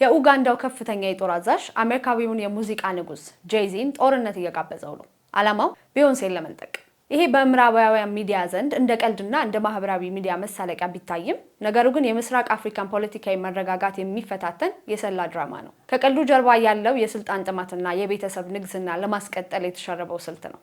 የኡጋንዳው ከፍተኛ የጦር አዛዥ አሜሪካዊውን የሙዚቃ ንጉስ ጄይዚን ጦርነት እየጋበዘው ነው። ዓላማው ቢዮንሴን ለመንጠቅ። ይሄ በምዕራባውያን ሚዲያ ዘንድ እንደ ቀልድና እንደ ማህበራዊ ሚዲያ መሳለቂያ ቢታይም ነገሩ ግን የምስራቅ አፍሪካን ፖለቲካዊ መረጋጋት የሚፈታተን የሰላ ድራማ ነው። ከቀልዱ ጀርባ ያለው የስልጣን ጥማትና የቤተሰብ ንግስና ለማስቀጠል የተሸረበው ስልት ነው።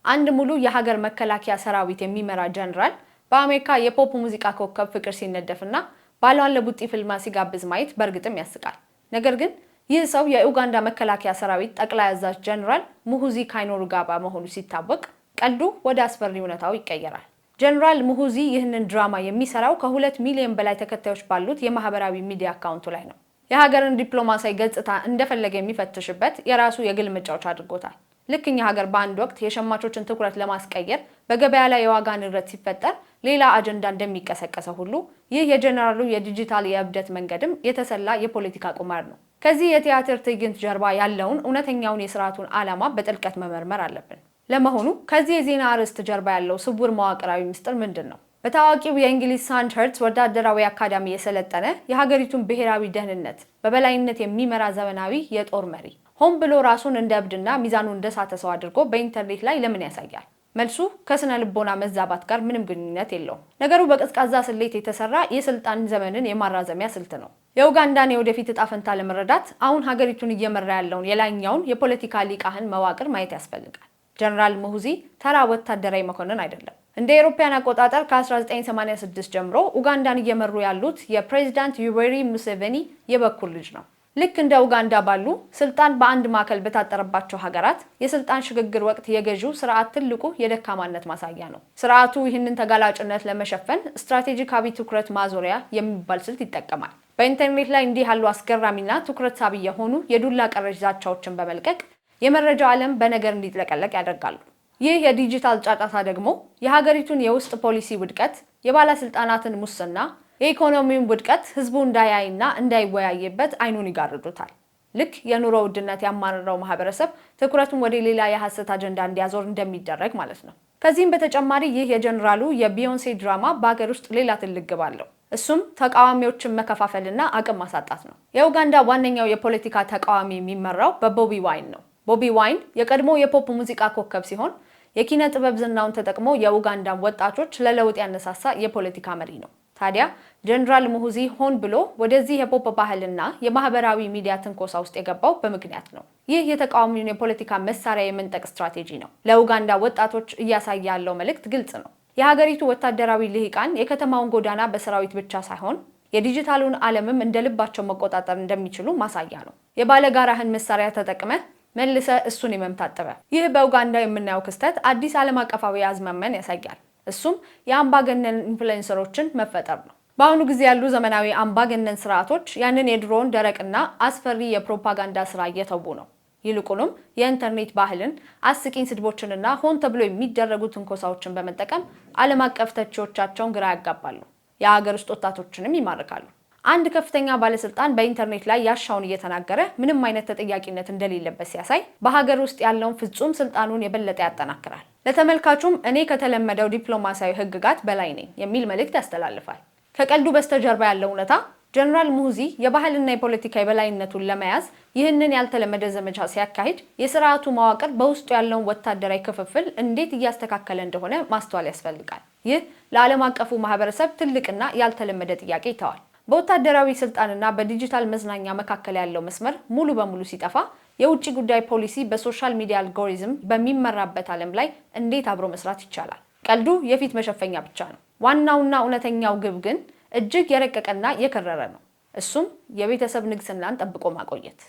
አንድ ሙሉ የሀገር መከላከያ ሰራዊት የሚመራ ጀነራል በአሜሪካ የፖፕ ሙዚቃ ኮከብ ፍቅር ሲነደፍና ባሏን ለቡጢ ፊልማ ሲጋብዝ ማየት በእርግጥም ያስቃል። ነገር ግን ይህ ሰው የኡጋንዳ መከላከያ ሰራዊት ጠቅላይ አዛዥ ጀነራል ሙሁዚ ካይኖሩጋባ መሆኑ ሲታወቅ ቀልዱ ወደ አስፈሪ እውነታው ይቀየራል። ጀነራል ሙሁዚ ይህንን ድራማ የሚሰራው ከ2 ሚሊዮን በላይ ተከታዮች ባሉት የማህበራዊ ሚዲያ አካውንቱ ላይ ነው። የሀገርን ዲፕሎማሲያዊ ገጽታ እንደፈለገ የሚፈትሽበት የራሱ የግል መጫወቻ አድርጎታል። ልክኛ ሀገር በአንድ ወቅት የሸማቾችን ትኩረት ለማስቀየር በገበያ ላይ የዋጋ ንረት ሲፈጠር ሌላ አጀንዳ እንደሚቀሰቀሰው ሁሉ ይህ የጀነራሉ የዲጂታል የእብደት መንገድም የተሰላ የፖለቲካ ቁማር ነው። ከዚህ የቲያትር ትዕይንት ጀርባ ያለውን እውነተኛውን የስርዓቱን ዓላማ በጥልቀት መመርመር አለብን። ለመሆኑ ከዚህ የዜና አርዕስት ጀርባ ያለው ስውር መዋቅራዊ ምስጢር ምንድን ነው? በታዋቂው የእንግሊዝ ሳንድኸርትስ ወታደራዊ አካዳሚ የሰለጠነ የሀገሪቱን ብሔራዊ ደህንነት በበላይነት የሚመራ ዘመናዊ የጦር መሪ ሆን ብሎ ራሱን እንደ እብድና ሚዛኑን እንደሳተ ሰው አድርጎ በኢንተርኔት ላይ ለምን ያሳያል? መልሱ ከስነ ልቦና መዛባት ጋር ምንም ግንኙነት የለውም። ነገሩ በቀዝቃዛ ስሌት የተሰራ የስልጣን ዘመንን የማራዘሚያ ስልት ነው። የኡጋንዳን የወደፊት ዕጣ ፈንታ ለመረዳት አሁን ሀገሪቱን እየመራ ያለውን የላይኛውን የፖለቲካ ሊቃህን መዋቅር ማየት ያስፈልጋል። ጀነራል ሙሁዚ ተራ ወታደራዊ መኮንን አይደለም። እንደ አውሮፓውያን አቆጣጠር ከ1986 ጀምሮ ኡጋንዳን እየመሩ ያሉት የፕሬዝዳንት ዩዌሪ ሙሴቬኒ የበኩር ልጅ ነው። ልክ እንደ ኡጋንዳ ባሉ ስልጣን በአንድ ማዕከል በታጠረባቸው ሀገራት የስልጣን ሽግግር ወቅት የገዢው ስርዓት ትልቁ የደካማነት ማሳያ ነው። ስርዓቱ ይህንን ተጋላጭነት ለመሸፈን ስትራቴጂካዊ ትኩረት ማዞሪያ የሚባል ስልት ይጠቀማል። በኢንተርኔት ላይ እንዲህ ያሉ አስገራሚና ትኩረት ሳቢ የሆኑ የዱላ ቀረሽ ዛቻዎችን በመልቀቅ የመረጃው ዓለም በነገር እንዲጥለቀለቅ ያደርጋሉ። ይህ የዲጂታል ጫጫታ ደግሞ የሀገሪቱን የውስጥ ፖሊሲ ውድቀት፣ የባለስልጣናትን ሙስና፣ የኢኮኖሚውን ውድቀት ህዝቡ እንዳያይና እንዳይወያይበት አይኑን ይጋርዱታል። ልክ የኑሮ ውድነት ያማረረው ማህበረሰብ ትኩረቱን ወደ ሌላ የሐሰት አጀንዳ እንዲያዞር እንደሚደረግ ማለት ነው። ከዚህም በተጨማሪ ይህ የጀነራሉ የቢዮንሴ ድራማ በሀገር ውስጥ ሌላ ትልቅ ግብ አለው። እሱም ተቃዋሚዎችን መከፋፈልና አቅም ማሳጣት ነው። የኡጋንዳ ዋነኛው የፖለቲካ ተቃዋሚ የሚመራው በቦቢ ዋይን ነው። ቦቢ ዋይን የቀድሞ የፖፕ ሙዚቃ ኮከብ ሲሆን የኪነ ጥበብ ዝናውን ተጠቅሞ የኡጋንዳን ወጣቶች ለለውጥ ያነሳሳ የፖለቲካ መሪ ነው። ታዲያ ጀነራል ሙሁዚ ሆን ብሎ ወደዚህ የፖፕ ባህልና የማህበራዊ ሚዲያ ትንኮሳ ውስጥ የገባው በምክንያት ነው። ይህ የተቃዋሚውን የፖለቲካ መሳሪያ የመንጠቅ ስትራቴጂ ነው። ለኡጋንዳ ወጣቶች እያሳየ ያለው መልእክት ግልጽ ነው። የሀገሪቱ ወታደራዊ ልሂቃን የከተማውን ጎዳና በሰራዊት ብቻ ሳይሆን የዲጂታሉን ዓለምም እንደ ልባቸው መቆጣጠር እንደሚችሉ ማሳያ ነው። የባለጋራህን መሳሪያ ተጠቅመ መልሰ እሱን የመምታት ጥበብ። ይህ በኡጋንዳ የምናየው ክስተት አዲስ ዓለም አቀፋዊ አዝማሚያን ያሳያል። እሱም የአምባገነን ኢንፍሉዌንሰሮችን መፈጠር ነው። በአሁኑ ጊዜ ያሉ ዘመናዊ አምባገነን ስርዓቶች ያንን የድሮውን ደረቅና አስፈሪ የፕሮፓጋንዳ ስራ እየተዉ ነው። ይልቁንም የኢንተርኔት ባህልን፣ አስቂኝ ስድቦችንና ሆን ተብሎ የሚደረጉ ትንኮሳዎችን በመጠቀም ዓለም አቀፍ ተቺዎቻቸውን ግራ ያጋባሉ። የሀገር ውስጥ ወጣቶችንም ይማርካሉ። አንድ ከፍተኛ ባለስልጣን በኢንተርኔት ላይ ያሻውን እየተናገረ ምንም አይነት ተጠያቂነት እንደሌለበት ሲያሳይ በሀገር ውስጥ ያለውን ፍጹም ስልጣኑን የበለጠ ያጠናክራል። ለተመልካቹም እኔ ከተለመደው ዲፕሎማሲያዊ ህግጋት በላይ ነኝ የሚል መልእክት ያስተላልፋል። ከቀልዱ በስተጀርባ ያለው እውነታ ጀነራል ሙሁዚ የባህልና የፖለቲካ የበላይነቱን ለመያዝ ይህንን ያልተለመደ ዘመቻ ሲያካሂድ የስርዓቱ መዋቅር በውስጡ ያለውን ወታደራዊ ክፍፍል እንዴት እያስተካከለ እንደሆነ ማስተዋል ያስፈልጋል። ይህ ለዓለም አቀፉ ማህበረሰብ ትልቅና ያልተለመደ ጥያቄ ይተዋል። በወታደራዊ ስልጣንና በዲጂታል መዝናኛ መካከል ያለው መስመር ሙሉ በሙሉ ሲጠፋ የውጭ ጉዳይ ፖሊሲ በሶሻል ሚዲያ አልጎሪዝም በሚመራበት ዓለም ላይ እንዴት አብሮ መስራት ይቻላል? ቀልዱ የፊት መሸፈኛ ብቻ ነው። ዋናውና እውነተኛው ግብ ግን እጅግ የረቀቀና የከረረ ነው። እሱም የቤተሰብ ንግስናን ጠብቆ ማቆየት።